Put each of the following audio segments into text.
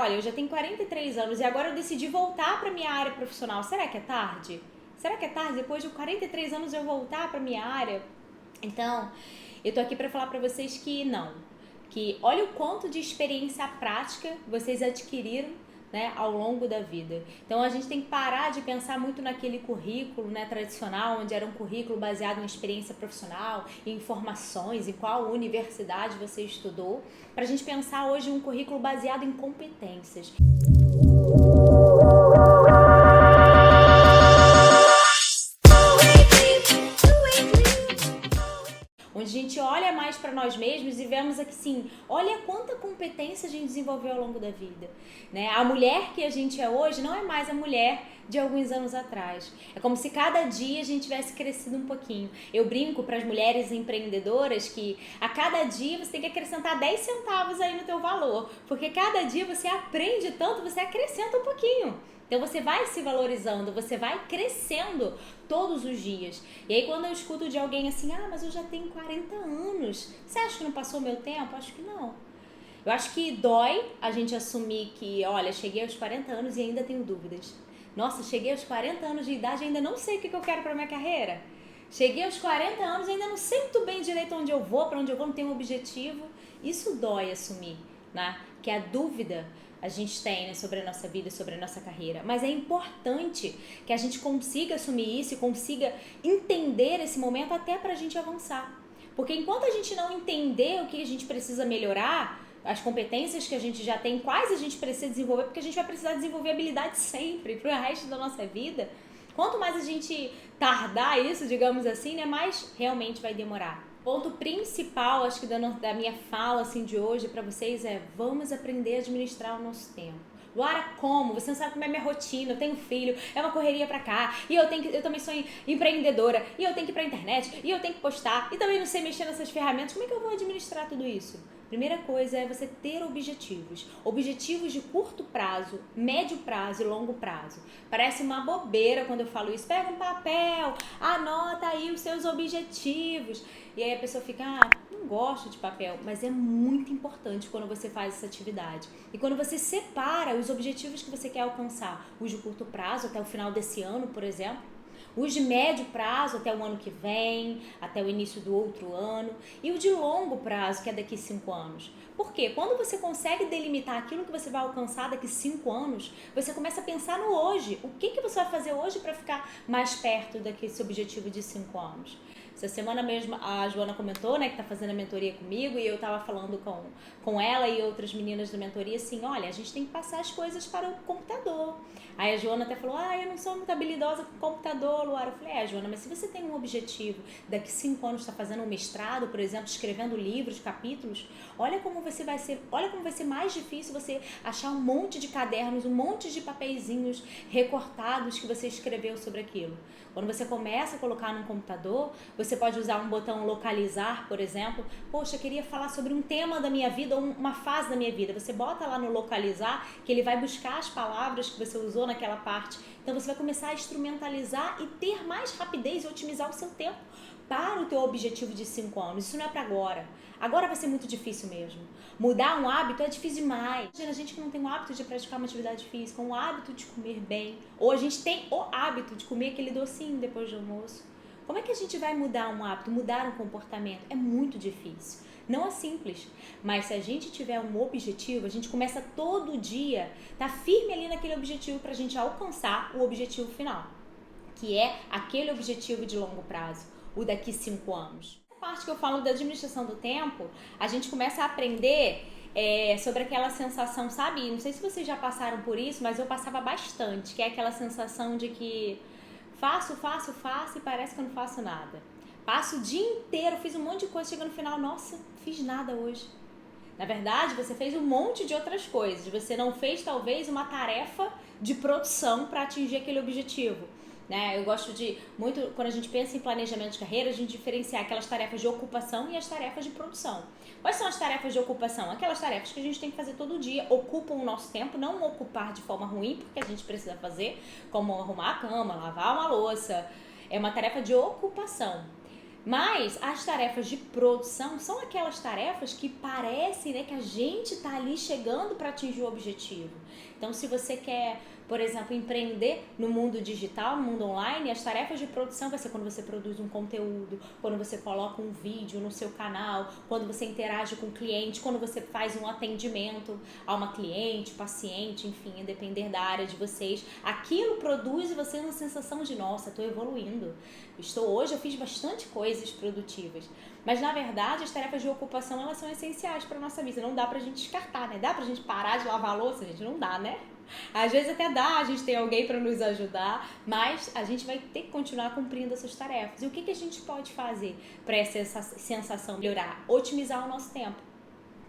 Olha, eu já tenho 43 anos e agora eu decidi voltar para minha área profissional. Será que é tarde? Será que é tarde depois de 43 anos eu voltar para minha área? Então, eu tô aqui para falar para vocês que não. Que olha o quanto de experiência prática vocês adquiriram, né, ao longo da vida. Então a gente tem que parar de pensar muito naquele currículo, né, tradicional, onde era um currículo baseado em experiência profissional, em informações, em qual universidade você estudou, para a gente pensar hoje um currículo baseado em competências. Onde a gente olha mais para nós mesmos e vemos aqui sim, olha quanta competência a gente desenvolveu ao longo da vida, né? A mulher que a gente é hoje não é mais a mulher de alguns anos atrás. É como se cada dia a gente tivesse crescido um pouquinho. Eu brinco para as mulheres empreendedoras que a cada dia você tem que acrescentar 10 centavos aí no teu valor, porque cada dia você aprende tanto, você acrescenta um pouquinho. Então você vai se valorizando, você vai crescendo todos os dias. E aí quando eu escuto de alguém assim, mas eu já tenho 40 anos, você acha que não passou meu tempo? Acho que não. Eu acho que dói a gente assumir que, olha, cheguei aos 40 anos e ainda tenho dúvidas. Nossa, cheguei aos 40 anos de idade e ainda não sei o que eu quero para minha carreira. Cheguei aos 40 anos e ainda não sei muito bem direito onde eu vou, para onde eu vou, não tenho um objetivo. Isso dói assumir, né? Que a dúvida a gente tem, né, sobre a nossa vida, sobre a nossa carreira. Mas é importante que a gente consiga assumir isso e consiga entender esse momento até pra gente avançar. Porque enquanto a gente não entender o que a gente precisa melhorar, as competências que a gente já tem, quais a gente precisa desenvolver, porque a gente vai precisar desenvolver habilidades sempre pro resto da nossa vida. Quanto mais a gente tardar isso, digamos assim, né, mais realmente vai demorar. Ponto principal, acho que da minha fala assim, de hoje para vocês é: vamos aprender a administrar o nosso tempo. Luara, como? Você não sabe como é minha rotina, eu tenho filho, é uma correria pra cá, e eu também sou empreendedora, e eu tenho que ir pra internet, e eu tenho que postar, e também não sei mexer nessas ferramentas. Como é que eu vou administrar tudo isso? Primeira coisa é você ter objetivos. Objetivos de curto prazo, médio prazo e longo prazo. Parece uma bobeira quando eu falo isso. Pega um papel, anota aí os seus objetivos. E aí a pessoa fica, não gosto de papel. Mas é muito importante quando você faz essa atividade. E quando você separa os objetivos que você quer alcançar, os de curto prazo, até o final desse ano, por exemplo, os de médio prazo até o ano que vem, até o início do outro ano, e o de longo prazo, que é daqui 5 anos. Por quê? Quando você consegue delimitar aquilo que você vai alcançar daqui 5 anos, você começa a pensar no hoje. O que você vai fazer hoje para ficar mais perto desse objetivo de 5 anos? Essa semana mesmo a Joana comentou, né, que tá fazendo a mentoria comigo, e eu tava falando com ela e outras meninas da mentoria assim, olha, a gente tem que passar as coisas para o computador. Aí a Joana até falou, eu não sou muito habilidosa com computador, Luara. Eu falei, Joana, mas se você tem um objetivo, daqui 5 anos está fazendo um mestrado, por exemplo, escrevendo livros, capítulos, olha como vai ser mais difícil você achar um monte de cadernos, um monte de papeizinhos recortados que você escreveu sobre aquilo. Quando você começa a colocar no computador, você pode usar um botão localizar, por exemplo. Poxa, eu queria falar sobre um tema da minha vida ou uma fase da minha vida. Você bota lá no localizar, que ele vai buscar as palavras que você usou naquela parte. Então você vai começar a instrumentalizar e ter mais rapidez e otimizar o seu tempo para o teu objetivo de 5 anos. Isso não é para agora. Agora vai ser muito difícil mesmo. Mudar um hábito é difícil demais. Imagina a gente que não tem o hábito de praticar uma atividade física, um hábito de comer bem, ou a gente tem o hábito de comer aquele docinho depois do almoço. Como é que a gente vai mudar um hábito, mudar um comportamento? É muito difícil. Não é simples, mas se a gente tiver um objetivo, a gente começa todo dia, tá firme ali naquele objetivo para a gente alcançar o objetivo final, que é aquele objetivo de longo prazo, o daqui 5 anos. A parte que eu falo da administração do tempo, a gente começa a aprender sobre aquela sensação, sabe? Não sei se vocês já passaram por isso, mas eu passava bastante, que é aquela sensação de que faço e parece que eu não faço nada. Passo o dia inteiro, fiz um monte de coisa, chega no final, nossa, fiz nada hoje. Na verdade, você fez um monte de outras coisas. Você não fez, talvez, uma tarefa de produção para atingir aquele objetivo. Né? Eu gosto de, muito, quando a gente pensa em planejamento de carreira, a gente diferenciar aquelas tarefas de ocupação e as tarefas de produção. Quais são as tarefas de ocupação? Aquelas tarefas que a gente tem que fazer todo dia, ocupam o nosso tempo, não ocupar de forma ruim, porque a gente precisa fazer, como arrumar a cama, lavar uma louça. É uma tarefa de ocupação. Mas as tarefas de produção são aquelas tarefas que parecem, né, que a gente está ali chegando para atingir o objetivo. Então, se você quer, por exemplo, empreender no mundo digital, no mundo online, as tarefas de produção vai ser quando você produz um conteúdo, quando você coloca um vídeo no seu canal, quando você interage com o cliente, quando você faz um atendimento a uma cliente, paciente, enfim, a depender da área de vocês. Aquilo produz em você uma sensação de, nossa, estou evoluindo. Hoje eu fiz bastante coisas produtivas. Mas, na verdade, as tarefas de ocupação, elas são essenciais para a nossa vida. Não dá pra gente descartar, né? Dá pra gente parar de lavar a louça? Gente, não dá, né? Às vezes até dá, a gente tem alguém para nos ajudar, mas a gente vai ter que continuar cumprindo essas tarefas. E o que a gente pode fazer para essa sensação melhorar? Otimizar o nosso tempo.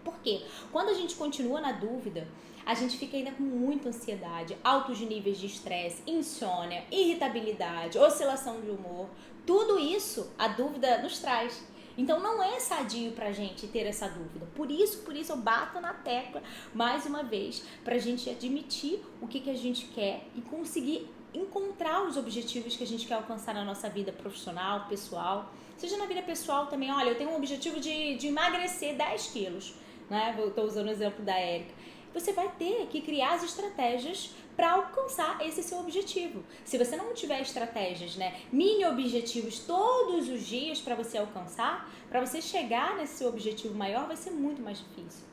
Por quê? Quando a gente continua na dúvida, a gente fica ainda com muita ansiedade, altos níveis de estresse, insônia, irritabilidade, oscilação de humor. Tudo isso a dúvida nos traz. Então não é sadio pra gente ter essa dúvida. Por isso eu bato na tecla mais uma vez pra gente admitir o que a gente quer e conseguir encontrar os objetivos que a gente quer alcançar na nossa vida profissional, pessoal. Seja na vida pessoal também, olha, eu tenho um objetivo de emagrecer 10 quilos, né? Eu tô usando o exemplo da Érica. Você vai ter que criar as estratégias para alcançar esse seu objetivo. Se você não tiver estratégias, né, mini objetivos todos os dias para você alcançar, para você chegar nesse seu objetivo maior, vai ser muito mais difícil.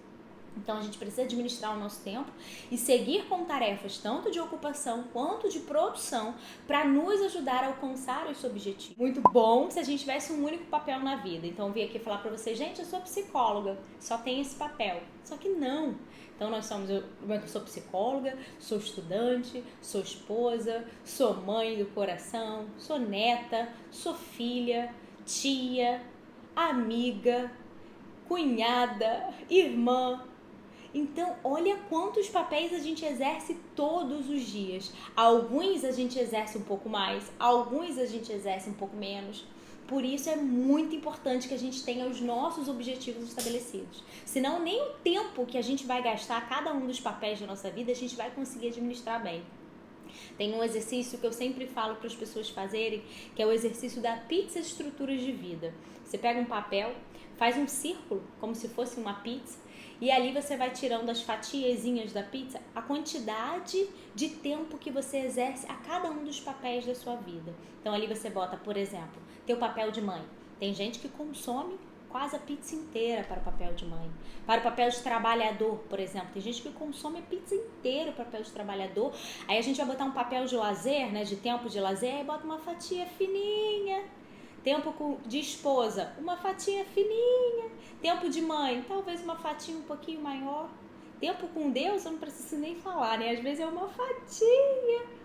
Então a gente precisa administrar o nosso tempo e seguir com tarefas tanto de ocupação quanto de produção para nos ajudar a alcançar esse objetivo. Muito bom se a gente tivesse um único papel na vida. Então eu vim aqui falar para vocês, gente, eu sou psicóloga, só tem esse papel. Só que não. Então eu sou psicóloga, sou estudante, sou esposa, sou mãe do coração, sou neta, sou filha, tia, amiga, cunhada, irmã. Então, olha quantos papéis a gente exerce todos os dias. Alguns a gente exerce um pouco mais, alguns a gente exerce um pouco menos. Por isso é muito importante que a gente tenha os nossos objetivos estabelecidos. Senão, nem o tempo que a gente vai gastar a cada um dos papéis da nossa vida, a gente vai conseguir administrar bem. Tem um exercício que eu sempre falo para as pessoas fazerem, que é o exercício da pizza estruturas de vida. Você pega um papel, faz um círculo, como se fosse uma pizza, e ali você vai tirando as fatiazinhas da pizza, a quantidade de tempo que você exerce a cada um dos papéis da sua vida. Então ali você bota, por exemplo, teu papel de mãe. Tem gente que consome quase a pizza inteira para o papel de mãe. Para o papel de trabalhador, por exemplo, tem gente que consome a pizza inteira para o papel de trabalhador. Aí a gente vai botar um papel de lazer, né, de tempo de lazer, aí bota uma fatia fininha. Tempo de esposa, uma fatia fininha. Tempo de mãe, talvez uma fatia um pouquinho maior. Tempo com Deus, eu não preciso nem falar, né? Às vezes é uma fatia.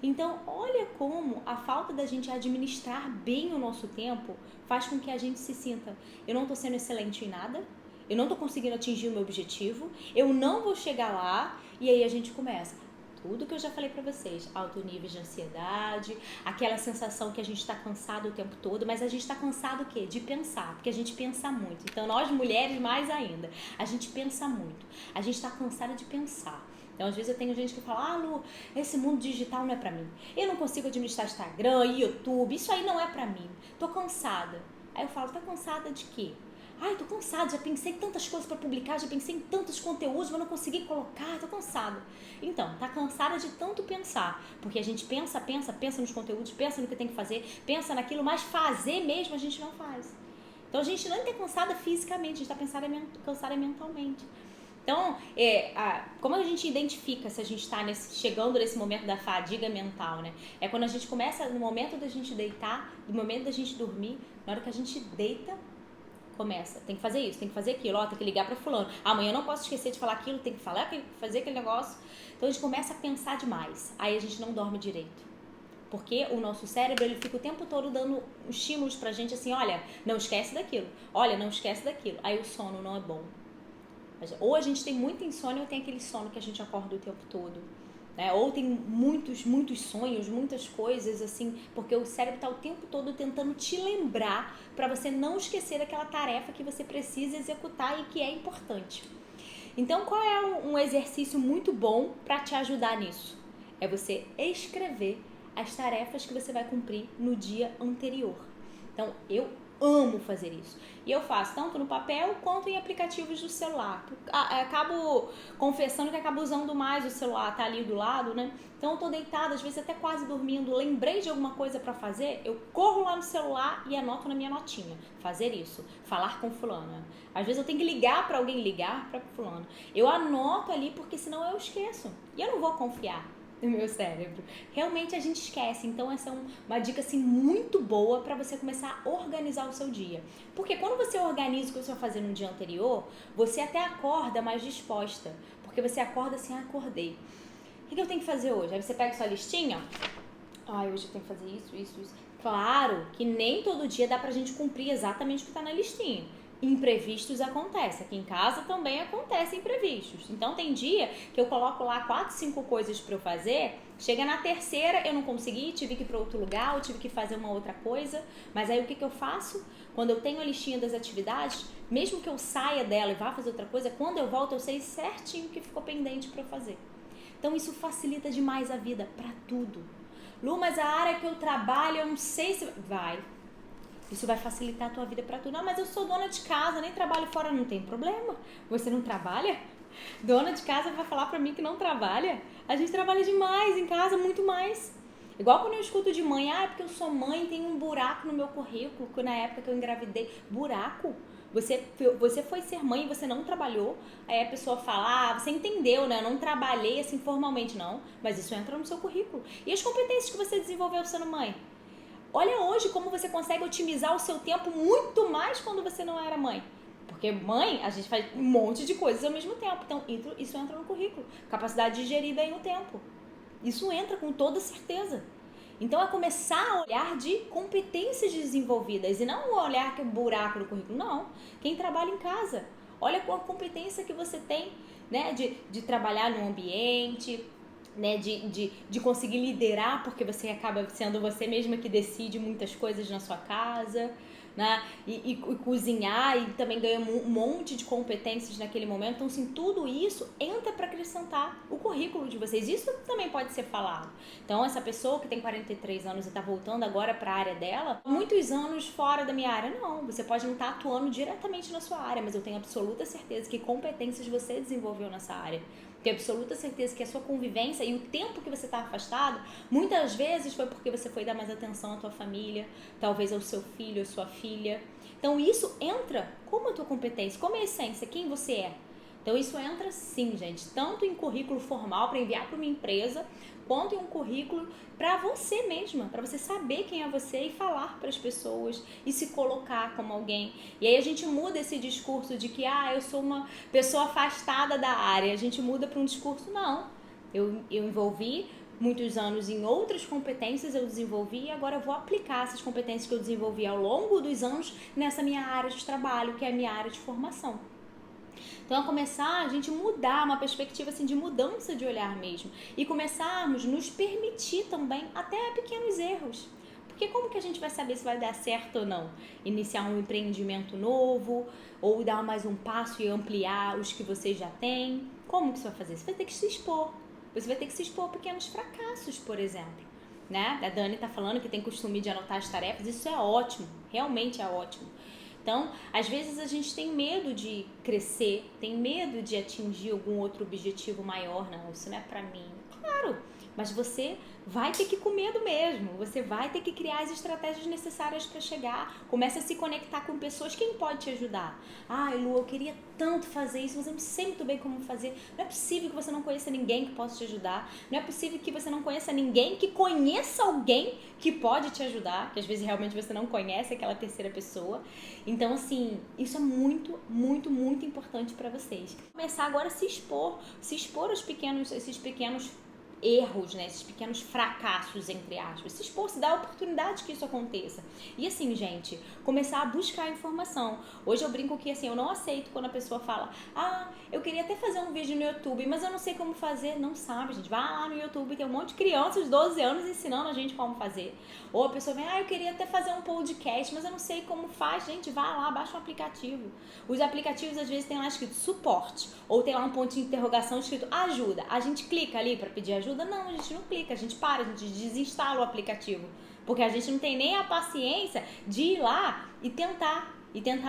Então, olha como a falta da gente administrar bem o nosso tempo faz com que a gente se sinta, eu não estou sendo excelente em nada, eu não estou conseguindo atingir o meu objetivo, eu não vou chegar lá, e aí a gente começa. Tudo que eu já falei pra vocês, alto nível de ansiedade, aquela sensação que a gente está cansado o tempo todo, mas a gente está cansado o quê? De pensar, porque a gente pensa muito. Então nós mulheres mais ainda, a gente pensa muito, a gente está cansada de pensar. Então às vezes eu tenho gente que fala, Lu, esse mundo digital não é pra mim, eu não consigo administrar Instagram, YouTube, isso aí não é pra mim, tô cansada. Aí eu falo, tá cansada de quê? Ai, tô cansada, já pensei em tantas coisas para publicar, já pensei em tantos conteúdos, mas não consegui colocar, tô cansada. Então, tá cansada de tanto pensar, porque a gente pensa nos conteúdos, pensa no que tem que fazer, pensa naquilo, mas fazer mesmo a gente não faz. Então, a gente não está cansada fisicamente, a gente está cansada mentalmente. Então, como a gente identifica se a gente está chegando nesse momento da fadiga mental, né? É quando a gente começa, no momento da gente deitar, no momento da gente dormir, na hora que a gente deita, começa, tem que fazer isso, tem que fazer aquilo, tem que ligar para fulano, amanhã eu não posso esquecer de falar aquilo, tem que fazer aquele negócio. Então a gente começa a pensar demais, aí a gente não dorme direito, porque o nosso cérebro, ele fica o tempo todo dando estímulos pra gente assim, olha, não esquece daquilo, olha, não esquece daquilo, aí o sono não é bom. Ou a gente tem muita insônia ou tem aquele sono que a gente acorda o tempo todo. Ou tem muitos sonhos, muitas coisas assim, porque o cérebro está o tempo todo tentando te lembrar para você não esquecer daquela tarefa que você precisa executar e que é importante. Então, qual é um exercício muito bom para te ajudar nisso? É você escrever as tarefas que você vai cumprir no dia anterior. Então, eu amo fazer isso. E eu faço tanto no papel quanto em aplicativos do celular. Acabo confessando que acabo usando mais o celular, tá ali do lado, né? Então eu tô deitada, às vezes até quase dormindo, lembrei de alguma coisa pra fazer, eu corro lá no celular e anoto na minha notinha. Fazer isso, falar com fulano. Às vezes eu tenho que ligar pra alguém, ligar pra fulano. Eu anoto ali porque senão eu esqueço. E eu não vou confiar no meu cérebro. Realmente a gente esquece. Então essa é uma dica assim muito boa para você começar a organizar o seu dia. Porque quando você organiza o que você vai fazer no dia anterior, você até acorda mais disposta. Porque você acorda assim, acordei. O que eu tenho que fazer hoje? Aí você pega sua listinha. Hoje eu tenho que fazer isso. Claro que nem todo dia dá pra gente cumprir exatamente o que tá na listinha. Imprevistos acontecem. Aqui em casa também acontecem imprevistos. Então tem dia que eu coloco lá 4, 5 coisas para eu fazer. Chega na terceira, eu não consegui, tive que ir para outro lugar, ou tive que fazer uma outra coisa. Mas aí o que eu faço? Quando eu tenho a listinha das atividades, mesmo que eu saia dela e vá fazer outra coisa, quando eu volto eu sei certinho o que ficou pendente para eu fazer. Então isso facilita demais a vida para tudo. Lu, mas a área que eu trabalho, eu não sei se... Vai. Isso vai facilitar a tua vida pra tudo. Não, mas eu sou dona de casa, nem trabalho fora, não tem problema. Você não trabalha? Dona de casa vai falar pra mim que não trabalha? A gente trabalha demais em casa, muito mais. Igual quando eu escuto de mãe, é porque eu sou mãe, tem um buraco no meu currículo, que na época que eu engravidei. Buraco? Você foi ser mãe e você não trabalhou, aí a pessoa fala, você entendeu, né? Eu não trabalhei assim formalmente, não, mas isso entra no seu currículo. E as competências que você desenvolveu sendo mãe? Olha hoje como você consegue otimizar o seu tempo muito mais quando você não era mãe. Porque mãe, a gente faz um monte de coisas ao mesmo tempo. Então, isso entra no currículo. Capacidade de gerir bem o tempo. Isso entra com toda certeza. Então, é começar a olhar de competências desenvolvidas e não olhar que é um buraco no currículo. Não. Quem trabalha em casa, olha com a competência que você tem, né, de trabalhar no ambiente, né, de conseguir liderar, porque você acaba sendo você mesma que decide muitas coisas na sua casa, né, e cozinhar, e também ganha um monte de competências naquele momento. Então, assim, tudo isso entra para acrescentar o currículo de vocês. Isso também pode ser falado. Então, essa pessoa que tem 43 anos e está voltando agora para a área dela, muitos anos fora da minha área, não. Você pode não estar atuando diretamente na sua área, mas eu tenho absoluta certeza que competências você desenvolveu nessa área. Tenho absoluta certeza que a sua convivência e o tempo que você está afastado, muitas vezes foi porque você foi dar mais atenção à tua família, talvez ao seu filho, à sua filha. Então isso entra como a tua competência, como a essência, quem você é. Então isso entra sim, gente, tanto em currículo formal para enviar para uma empresa, quanto em um currículo para você mesma, para você saber quem é você e falar para as pessoas e se colocar como alguém. E aí a gente muda esse discurso de que eu sou uma pessoa afastada da área, a gente muda para um discurso, não, eu envolvi muitos anos em outras competências, eu desenvolvi e agora eu vou aplicar essas competências que eu desenvolvi ao longo dos anos nessa minha área de trabalho, que é a minha área de formação. Então, a começar a gente mudar, uma perspectiva assim de mudança de olhar mesmo. E começarmos a nos permitir também até pequenos erros. Porque como que a gente vai saber se vai dar certo ou não? Iniciar um empreendimento novo, ou dar mais um passo e ampliar os que você já tem. Como que você vai fazer? Você vai ter que se expor. Você vai ter que se expor a pequenos fracassos, por exemplo. Né? A Dani está falando que tem costume de anotar as tarefas. Isso é ótimo, realmente é ótimo. Então, às vezes a gente tem medo de crescer, tem medo de atingir algum outro objetivo maior. Não, isso não é pra mim. Claro, mas você vai ter que ir com medo mesmo. Você vai ter que criar as estratégias necessárias para chegar. Comece a se conectar com pessoas. Quem pode te ajudar? Lu, eu queria tanto fazer isso, mas eu não sei muito bem como fazer. Não é possível que você não conheça ninguém que possa te ajudar. Não é possível que você não conheça ninguém que conheça alguém que pode te ajudar, que às vezes realmente você não conhece aquela terceira pessoa. Então, assim, isso é muito, muito, muito importante para vocês. Começar agora a se expor aos esses pequenos erros, né? Esses pequenos fracassos, entre aspas. Se expor, se dar a oportunidade que isso aconteça. E assim, gente, começar a buscar informação. Hoje eu brinco que assim, eu não aceito quando a pessoa fala, eu queria até fazer um vídeo no YouTube, mas eu não sei como fazer. Não sabe, gente. Vai lá no YouTube, tem um monte de crianças de 12 anos ensinando a gente como fazer. Ou a pessoa vem, eu queria até fazer um podcast, mas eu não sei como faz. Gente, vai lá, baixa um aplicativo. Os aplicativos às vezes tem lá escrito suporte, ou tem lá um ponto de interrogação escrito ajuda. A gente clica ali para pedir ajuda? Não, a gente não clica, a gente para, a gente desinstala o aplicativo. Porque a gente não tem nem a paciência de ir lá e tentar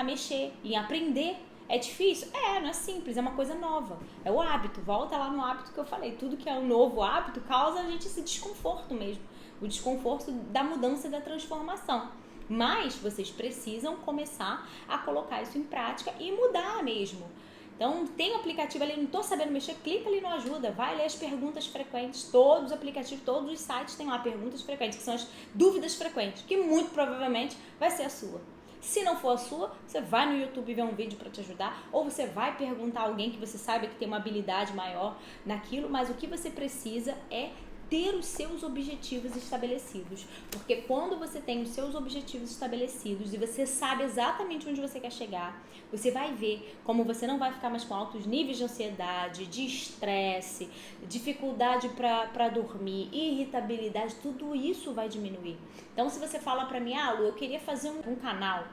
mexer, e aprender. É difícil? Não é simples, é uma coisa nova. É o hábito, volta lá no hábito que eu falei. Tudo que é um novo hábito causa a gente esse desconforto mesmo. O desconforto da mudança e da transformação. Mas vocês precisam começar a colocar isso em prática e mudar mesmo. Então, tem um aplicativo ali, não estou sabendo mexer, clica ali no ajuda, vai ler as perguntas frequentes. Todos os aplicativos, todos os sites têm lá perguntas frequentes, que são as dúvidas frequentes, que muito provavelmente vai ser a sua. Se não for a sua, você vai no YouTube ver um vídeo para te ajudar, ou você vai perguntar a alguém que você sabe que tem uma habilidade maior naquilo, mas o que você precisa é ter os seus objetivos estabelecidos. Porque quando você tem os seus objetivos estabelecidos e você sabe exatamente onde você quer chegar, você vai ver como você não vai ficar mais com altos níveis de ansiedade, de estresse, dificuldade para dormir, irritabilidade, tudo isso vai diminuir. Então, se você fala para mim, Lu, eu queria fazer um canal,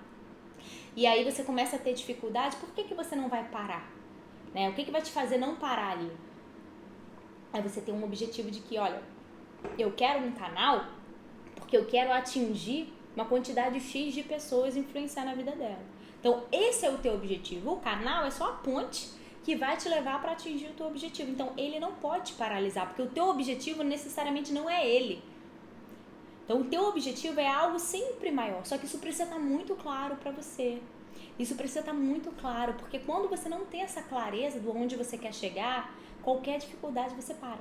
e aí você começa a ter dificuldade, por que você não vai parar? Né? O que vai te fazer não parar ali? Aí você tem um objetivo de que, olha, eu quero um canal porque eu quero atingir uma quantidade X de pessoas e influenciar na vida dela. Então, esse é o teu objetivo. O canal é só a ponte que vai te levar para atingir o teu objetivo. Então, ele não pode te paralisar, porque o teu objetivo necessariamente não é ele. Então, o teu objetivo é algo sempre maior, só que isso precisa estar muito claro para você. Isso precisa estar muito claro, porque quando você não tem essa clareza de onde você quer chegar, qualquer dificuldade você para.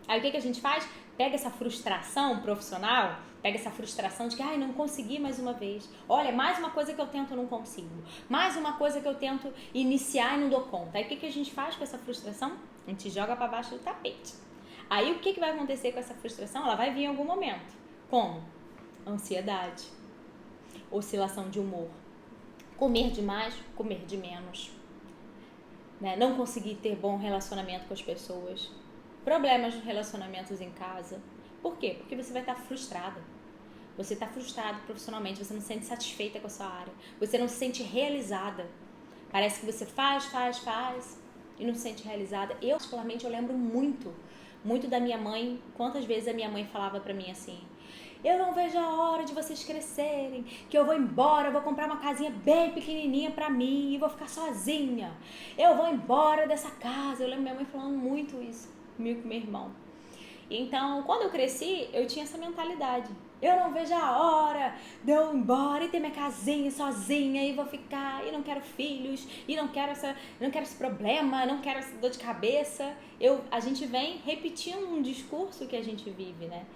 Aí o que a gente faz? Pega essa frustração profissional, pega essa frustração de que não consegui mais uma vez. Olha, mais uma coisa que eu tento e não consigo. Mais uma coisa que eu tento iniciar e não dou conta. Aí o que a gente faz com essa frustração? A gente joga para baixo do tapete. Aí o que vai acontecer com essa frustração? Ela vai vir em algum momento. Como? Ansiedade, oscilação de humor, comer demais, comer de menos, né? Não conseguir ter bom relacionamento com as pessoas, problemas de relacionamentos em casa. Por quê? Porque você vai estar frustrada. Você está frustrado profissionalmente, você não se sente satisfeita com a sua área, você não se sente realizada. Parece que você faz e não se sente realizada. Eu, particularmente, eu lembro muito da minha mãe. Quantas vezes a minha mãe falava pra mim assim: eu não vejo a hora de vocês crescerem, que eu vou embora, vou comprar uma casinha bem pequenininha pra mim e vou ficar sozinha. Eu vou embora dessa casa. Eu lembro minha mãe falando muito isso comigo, com meu irmão. Então, quando eu cresci, eu tinha essa mentalidade. Eu não vejo a hora de eu ir embora e ter minha casinha sozinha e vou ficar, e não quero filhos, e não quero esse problema, não quero essa dor de cabeça. A gente vem repetindo um discurso que a gente vive, né?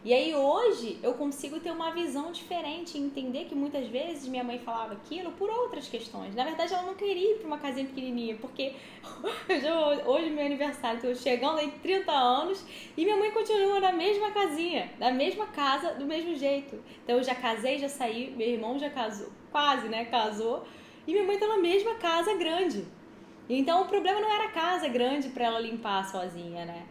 E aí hoje eu consigo ter uma visão diferente e entender que muitas vezes minha mãe falava aquilo por outras questões. Na verdade, ela não queria ir para uma casinha pequenininha, porque hoje é meu aniversário, estou chegando em 30 anos e minha mãe continua na mesma casinha, na mesma casa, do mesmo jeito. Então eu já casei, já saí, meu irmão já casou, quase, né, casou, e minha mãe está na mesma casa grande. Então o problema não era a casa grande para ela limpar sozinha, né?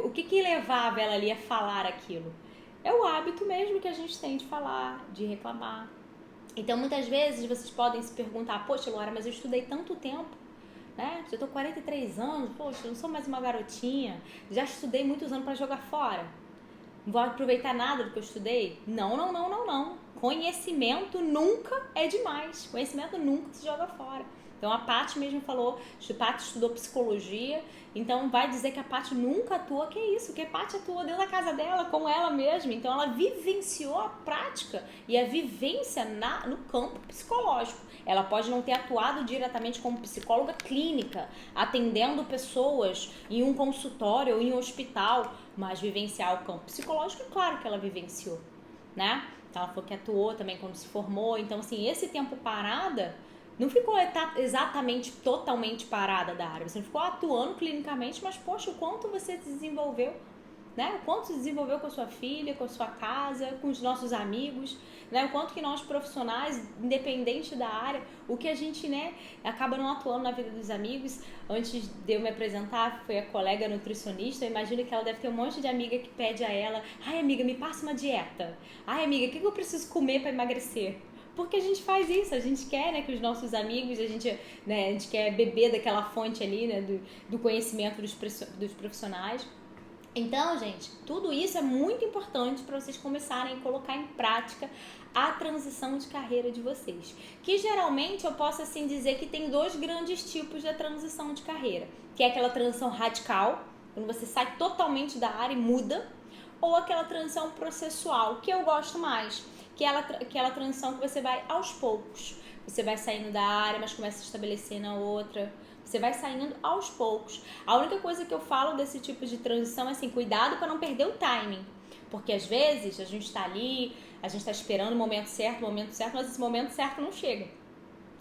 O que levava ela ali a falar aquilo? É o hábito mesmo que a gente tem de falar, de reclamar. Então, muitas vezes, vocês podem se perguntar: poxa, Laura, mas eu estudei tanto tempo, né? Já estou com 43 anos, poxa, eu não sou mais uma garotinha, já estudei muitos anos para jogar fora. Não vou aproveitar nada do que eu estudei? Não. Conhecimento nunca é demais. Conhecimento nunca se joga fora. Então, a Paty mesmo falou, a Paty estudou psicologia, então vai dizer que a Paty nunca atuou, que é isso, que a Paty atuou dentro da casa dela, com ela mesma. Então, ela vivenciou a prática e a vivência no campo psicológico. Ela pode não ter atuado diretamente como psicóloga clínica, atendendo pessoas em um consultório ou em um hospital, mas vivenciar o campo psicológico, é claro que ela vivenciou, né? Então, ela falou que atuou também quando se formou. Então, assim, esse tempo parada não ficou exatamente, totalmente parada da área. Você não ficou atuando clinicamente, mas, poxa, o quanto você se desenvolveu, né? O quanto se desenvolveu com a sua filha, com a sua casa, com os nossos amigos, né? O quanto que nós profissionais, independente da área, o que a gente, né, acaba não atuando na vida dos amigos. Antes de eu me apresentar, foi a colega nutricionista. Eu imagino que ela deve ter um monte de amiga que pede a ela: ai, amiga, me passa uma dieta. Ai, amiga, o que eu preciso comer para emagrecer? Porque a gente faz isso, a gente quer, né, que os nossos amigos, a gente quer beber daquela fonte ali, né, do conhecimento dos profissionais. Então, gente, tudo isso é muito importante para vocês começarem a colocar em prática a transição de carreira de vocês. Que geralmente eu posso assim dizer que tem dois grandes tipos de transição de carreira, que é aquela transição radical, quando você sai totalmente da área e muda, ou aquela transição processual, que eu gosto mais, que é aquela transição que você vai aos poucos. Você vai saindo da área, mas começa a estabelecer na outra. Você vai saindo aos poucos. A única coisa que eu falo desse tipo de transição é assim, cuidado para não perder o timing. Porque às vezes a gente está ali, a gente está esperando o momento certo, mas esse momento certo não chega.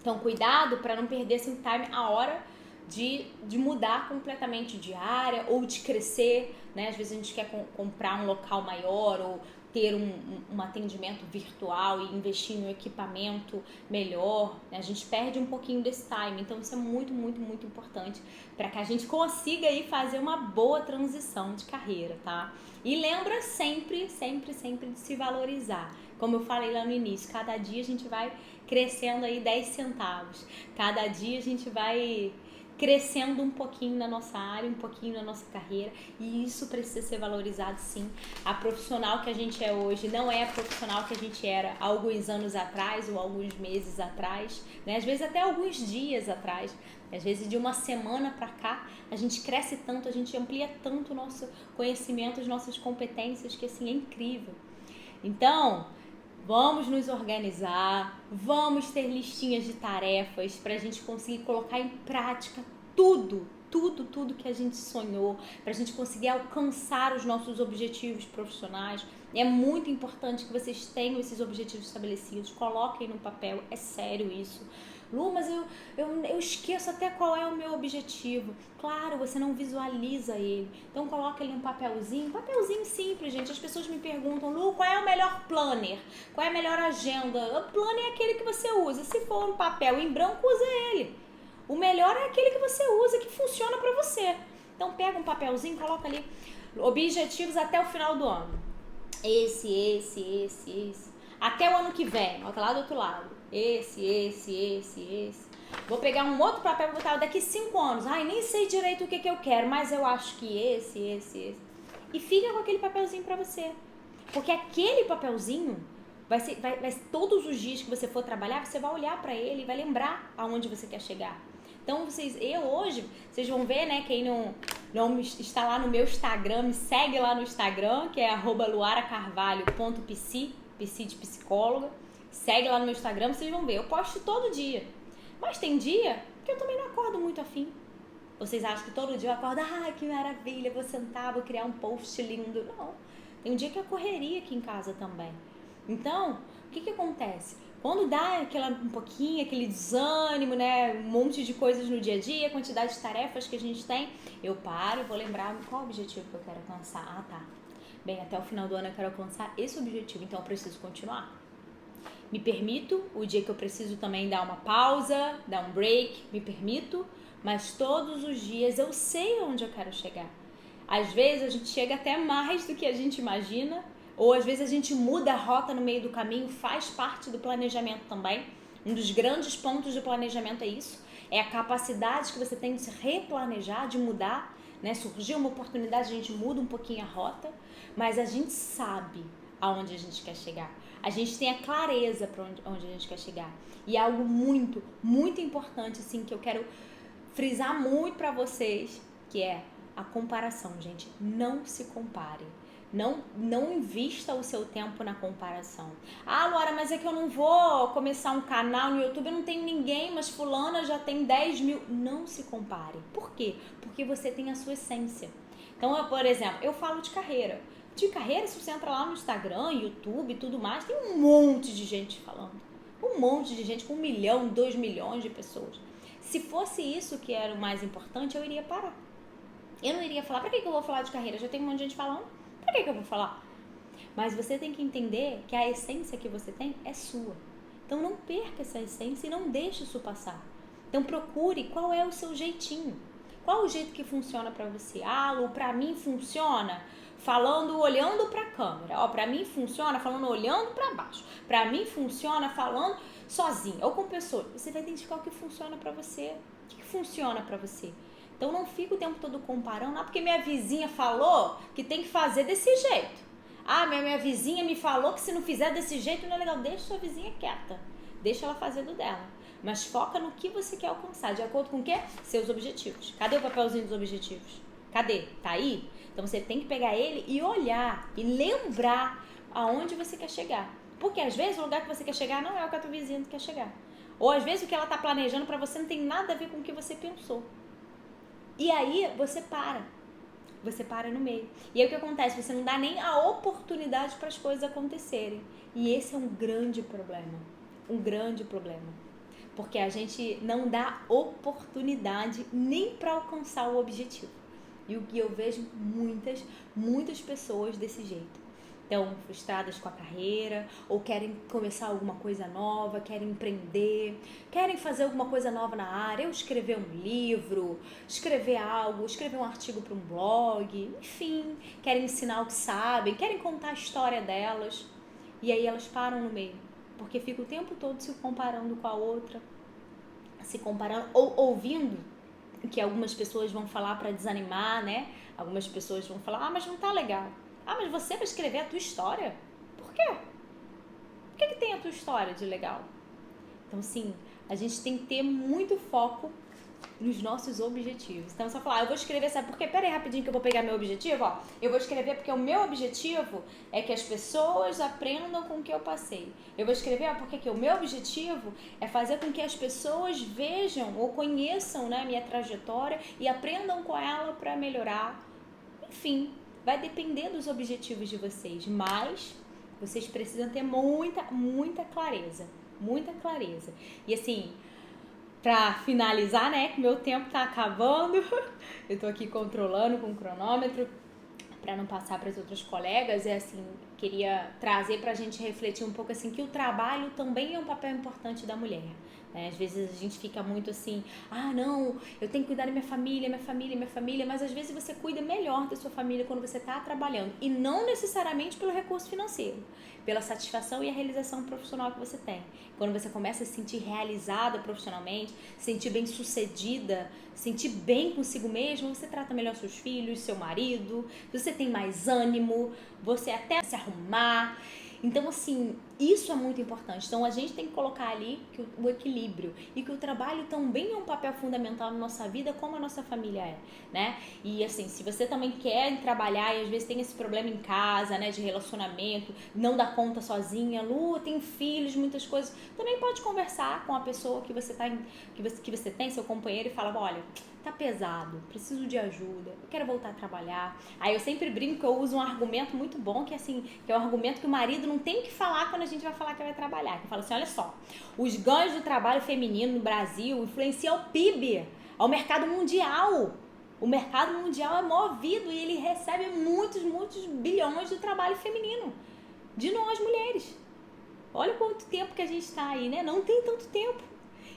Então cuidado para não perder esse timing a hora de mudar completamente de área ou de crescer, né? Às vezes a gente quer comprar um local maior ou ter um atendimento virtual e investir em um equipamento melhor, né? A gente perde um pouquinho desse time, então isso é muito, muito, muito importante para que a gente consiga aí fazer uma boa transição de carreira, tá? E lembra sempre, sempre, sempre de se valorizar. Como eu falei lá no início, cada dia a gente vai crescendo aí 10 centavos, cada dia a gente vai crescendo um pouquinho na nossa área, um pouquinho na nossa carreira, e isso precisa ser valorizado sim. A profissional que a gente é hoje não é a profissional que a gente era há alguns anos atrás ou alguns meses atrás, né? Às vezes até alguns dias atrás, às vezes de uma semana para cá, a gente cresce tanto, a gente amplia tanto o nosso conhecimento, as nossas competências, que assim é incrível. Então, vamos nos organizar, vamos ter listinhas de tarefas para a gente conseguir colocar em prática tudo que a gente sonhou, para a gente conseguir alcançar os nossos objetivos profissionais. É muito importante que vocês tenham esses objetivos estabelecidos, coloquem no papel, é sério isso. Lu, mas eu esqueço até qual é o meu objetivo. Claro, você não visualiza ele. Então coloca ele num papelzinho simples, gente. As pessoas me perguntam, Lu, qual é o melhor planner? Qual é a melhor agenda? O planner é aquele que você usa. Se for um papel em branco, usa ele. O melhor é aquele que você usa, que funciona para você. Então pega um papelzinho, coloca ali objetivos até o final do ano. Esse. Até o ano que vem, ó, tá lá do outro lado. Esse. Vou pegar um outro papel e botar daqui 5 anos. Ai, nem sei direito o que eu quero, mas eu acho que esse. E fica com aquele papelzinho pra você. Porque aquele papelzinho vai todos os dias que você for trabalhar, você vai olhar pra ele e vai lembrar aonde você quer chegar. Então, hoje, vocês vão ver, né, quem não está lá no meu Instagram, me segue lá no Instagram, que é @luaracarvalho.psi, psi de psicóloga. Segue lá no meu Instagram, vocês vão ver. Eu posto todo dia. Mas tem dia que eu também não acordo muito afim. Vocês acham que todo dia eu acordo, que maravilha, vou sentar, vou criar um post lindo. Não. Tem um dia que eu correria aqui em casa também. Então, o que acontece? Quando dá um pouquinho, aquele desânimo, né? Um monte de coisas no dia a dia, a quantidade de tarefas que a gente tem, eu paro e vou lembrar qual o objetivo que eu quero alcançar. Ah, tá. Bem, até o final do ano eu quero alcançar esse objetivo, então eu preciso continuar. Me permito, o dia que eu preciso também dar uma pausa, dar um break, me permito, mas todos os dias eu sei onde eu quero chegar. Às vezes a gente chega até mais do que a gente imagina, ou às vezes a gente muda a rota no meio do caminho, faz parte do planejamento também. Um dos grandes pontos do planejamento é isso, é a capacidade que você tem de se replanejar, de mudar, né? Surgiu uma oportunidade, a gente muda um pouquinho a rota, mas a gente sabe aonde a gente quer chegar. A gente tem a clareza para onde a gente quer chegar. E é algo muito, muito importante, assim, que eu quero frisar muito para vocês, que é a comparação, gente. Não se compare. Não invista o seu tempo na comparação. Ah, Luara, mas é que eu não vou começar um canal no YouTube, eu não tenho ninguém, mas fulana já tem 10 mil. Não se compare. Por quê? Porque você tem a sua essência. Então, por exemplo, eu falo de carreira. De carreira, se você entra lá no Instagram, YouTube e tudo mais, tem um monte de gente falando. Um monte de gente com 1 milhão, 2 milhões de pessoas. Se fosse isso que era o mais importante, eu iria parar. Eu não iria falar, pra que eu vou falar de carreira? Já tem um monte de gente falando, pra que eu vou falar? Mas você tem que entender que a essência que você tem é sua. Então não perca essa essência e não deixe isso passar. Então procure qual é o seu jeitinho. Qual o jeito que funciona pra você? Ah, Lu, pra mim funciona falando olhando pra câmera. Ó, pra mim funciona falando olhando pra baixo. Pra mim funciona falando sozinha ou com pessoas. Você vai identificar o que funciona pra você. O que funciona pra você? Então não fica o tempo todo comparando, porque minha vizinha falou que tem que fazer desse jeito. Minha vizinha me falou que se não fizer desse jeito não é legal. Deixa sua vizinha quieta, deixa ela fazer do dela. Mas foca no que você quer alcançar, de acordo com o quê? Seus objetivos. Cadê o papelzinho dos objetivos? Cadê? Tá aí? Então você tem que pegar ele e olhar e lembrar aonde você quer chegar. Porque às vezes o lugar que você quer chegar não é o que a tua vizinha quer chegar. Ou às vezes o que ela tá planejando para você não tem nada a ver com o que você pensou. E aí você para no meio. E aí o que acontece? Você não dá nem a oportunidade para as coisas acontecerem. E esse é um grande problema. Um grande problema. Porque a gente não dá oportunidade nem para alcançar o objetivo. E o que eu vejo muitas pessoas desse jeito. Estão frustradas com a carreira, ou querem começar alguma coisa nova, querem empreender, querem fazer alguma coisa nova na área, ou escrever um livro, escrever algo, escrever um artigo para um blog, enfim, querem ensinar o que sabem, querem contar a história delas. E aí elas param no meio, porque ficam o tempo todo se comparando com a outra, se comparando ou ouvindo que algumas pessoas vão falar para desanimar, né? Algumas pessoas vão falar, mas não tá legal. Mas você vai escrever a tua história? Por quê? O que tem a tua história de legal? Então, sim, a gente tem que ter muito foco nos nossos objetivos. Então, só falar, eu vou escrever, sabe por quê? Pera aí rapidinho que eu vou pegar meu objetivo, ó. Eu vou escrever porque o meu objetivo é que as pessoas aprendam com o que eu passei. Eu vou escrever, porque o meu objetivo é fazer com que as pessoas vejam ou conheçam, né, minha trajetória e aprendam com ela para melhorar. Enfim, vai depender dos objetivos de vocês, mas vocês precisam ter muita clareza. Muita clareza. E assim, pra finalizar, né, que meu tempo tá acabando, eu tô aqui controlando com o cronômetro para não passar para as outras colegas, assim, queria trazer pra gente refletir um pouco assim, que o trabalho também é um papel importante da mulher. Né? Às vezes a gente fica muito assim, não, eu tenho que cuidar da minha família, mas às vezes você cuida melhor da sua família quando você está trabalhando, e não necessariamente pelo recurso financeiro, pela satisfação e a realização profissional que você tem. Quando você começa a se sentir realizada profissionalmente, se sentir bem sucedida, se sentir bem consigo mesmo, você trata melhor seus filhos, seu marido, você tem mais ânimo, você até se arrumar. Então, assim, isso é muito importante. Então, a gente tem que colocar ali o equilíbrio e que o trabalho também é um papel fundamental na nossa vida, como a nossa família é, né? E, assim, se você também quer trabalhar e às vezes tem esse problema em casa, né, de relacionamento, não dá conta sozinha, tem filhos, muitas coisas, também pode conversar com a pessoa que você tem, seu companheiro, e fala, olha, tá pesado, preciso de ajuda, eu quero voltar a trabalhar. Aí eu sempre brinco que eu uso um argumento muito bom, que assim, que é um argumento que o marido não tem que falar quando a gente vai falar que vai trabalhar. Que fala assim, olha só, os ganhos do trabalho feminino no Brasil influenciam o PIB, ao mercado mundial. O mercado mundial é movido e ele recebe muitos bilhões do trabalho feminino, de nós mulheres. Olha quanto tempo que a gente está aí, né? Não tem tanto tempo.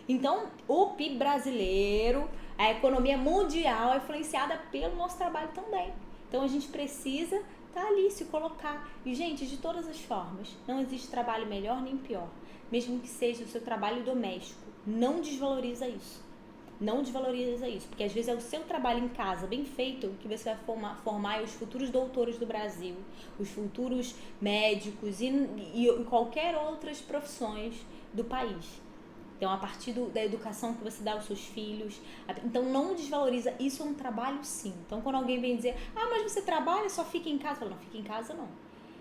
Então, o PIB brasileiro, a economia mundial é influenciada pelo nosso trabalho também. Então, a gente precisa estar ali, se colocar. E, gente, de todas as formas, não existe trabalho melhor nem pior. Mesmo que seja o seu trabalho doméstico, não desvaloriza isso. Não desvaloriza isso, porque às vezes é o seu trabalho em casa, bem feito, que você vai formar os futuros doutores do Brasil, os futuros médicos e qualquer outras profissões do país. Então, a partir da educação que você dá aos seus filhos. Então, não desvaloriza. Isso é um trabalho, sim. Então, quando alguém vem dizer, mas você trabalha, só fica em casa. Eu falo, não, fica em casa, não.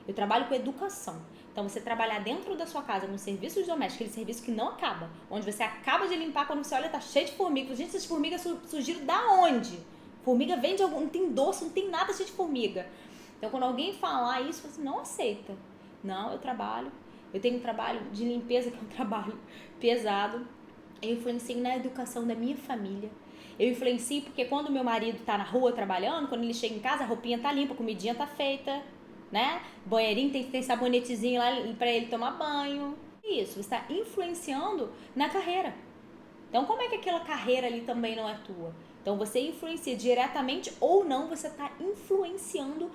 Eu trabalho com educação. Então, você trabalhar dentro da sua casa, no serviço doméstico, aquele serviço que não acaba, onde você acaba de limpar, quando você olha, tá cheio de formigas. Gente, essas formigas surgiram da onde? Formiga vem de algum... Não tem doce, não tem nada cheio de formiga. Então, quando alguém falar isso, você não aceita. Não, eu trabalho. Eu tenho um trabalho de limpeza, que é um trabalho pesado. Eu influencio na educação da minha família. Eu influencio porque quando meu marido tá na rua trabalhando, quando ele chega em casa, a roupinha tá limpa, a comidinha tá feita, né? Banheirinho, tem sabonetezinho lá pra ele tomar banho. Isso, você está influenciando na carreira. Então, como é que aquela carreira ali também não é tua? Então, você influencia diretamente ou não, você está influenciando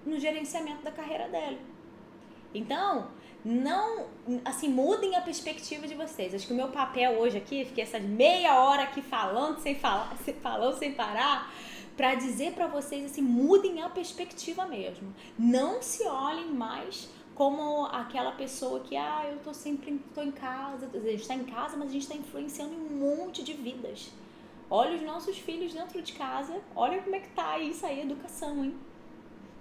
no gerenciamento da carreira dele. Então, não, assim, mudem a perspectiva de vocês. Acho que o meu papel hoje aqui, fiquei essa meia hora aqui falando sem falar, falando sem parar, pra dizer pra vocês, assim, mudem a perspectiva mesmo. Não se olhem mais como aquela pessoa que, eu tô em casa, a gente tá em casa, mas a gente tá influenciando em um monte de vidas. Olha os nossos filhos dentro de casa, olha como é que tá isso aí, educação, hein?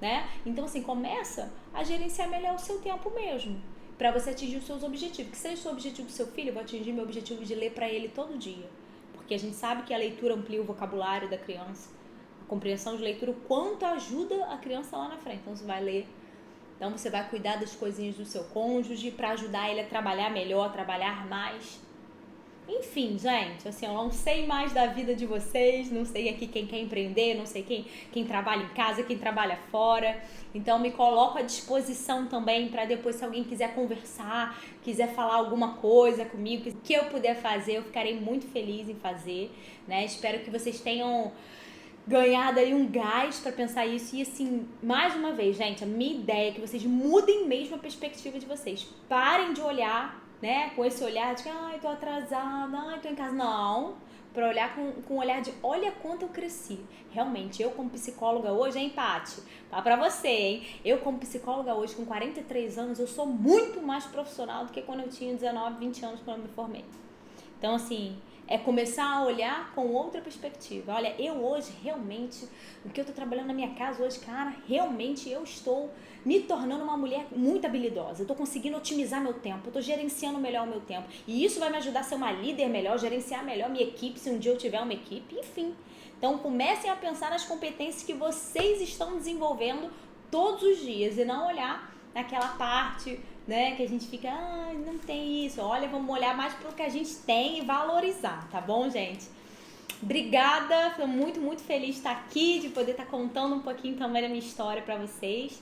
Né? Então, assim, começa a gerenciar melhor o seu tempo mesmo, para você atingir os seus objetivos. Que seja o seu objetivo do seu filho, eu vou atingir meu objetivo de ler para ele todo dia. Porque a gente sabe que a leitura amplia o vocabulário da criança, a compreensão de leitura, o quanto ajuda a criança lá na frente. Então, você vai ler. Então, você vai cuidar das coisinhas do seu cônjuge para ajudar ele a trabalhar melhor, a trabalhar mais. Enfim, gente, assim, eu não sei mais da vida de vocês, não sei aqui quem quer empreender, não sei quem trabalha em casa, quem trabalha fora. Então, me coloco à disposição também para depois, se alguém quiser conversar, quiser falar alguma coisa comigo, que eu puder fazer, eu ficarei muito feliz em fazer, né? Espero que vocês tenham ganhado aí um gás para pensar isso. E assim, mais uma vez, gente, a minha ideia é que vocês mudem mesmo a perspectiva de vocês. Parem de olhar, né, com esse olhar de tô atrasada, tô em casa. Não, para olhar com o olhar de olha quanto eu cresci. Realmente, eu como psicóloga hoje, hein, Paty? Tá pra você, hein? Eu como psicóloga hoje, com 43 anos, eu sou muito mais profissional do que quando eu tinha 19, 20 anos, quando eu me formei. Então, assim, é começar a olhar com outra perspectiva. Olha, eu hoje, realmente, o que eu tô trabalhando na minha casa hoje, cara, realmente eu estou me tornando uma mulher muito habilidosa. Eu tô conseguindo otimizar meu tempo, eu tô gerenciando melhor o meu tempo. E isso vai me ajudar a ser uma líder melhor, gerenciar melhor minha equipe, se um dia eu tiver uma equipe, enfim. Então, comecem a pensar nas competências que vocês estão desenvolvendo todos os dias e não olhar naquela parte, né, que a gente fica, não tem isso. Olha, vamos olhar mais pro que a gente tem e valorizar, tá bom, gente? Obrigada, tô muito, muito feliz de estar aqui, de poder estar contando um pouquinho também da minha história pra vocês.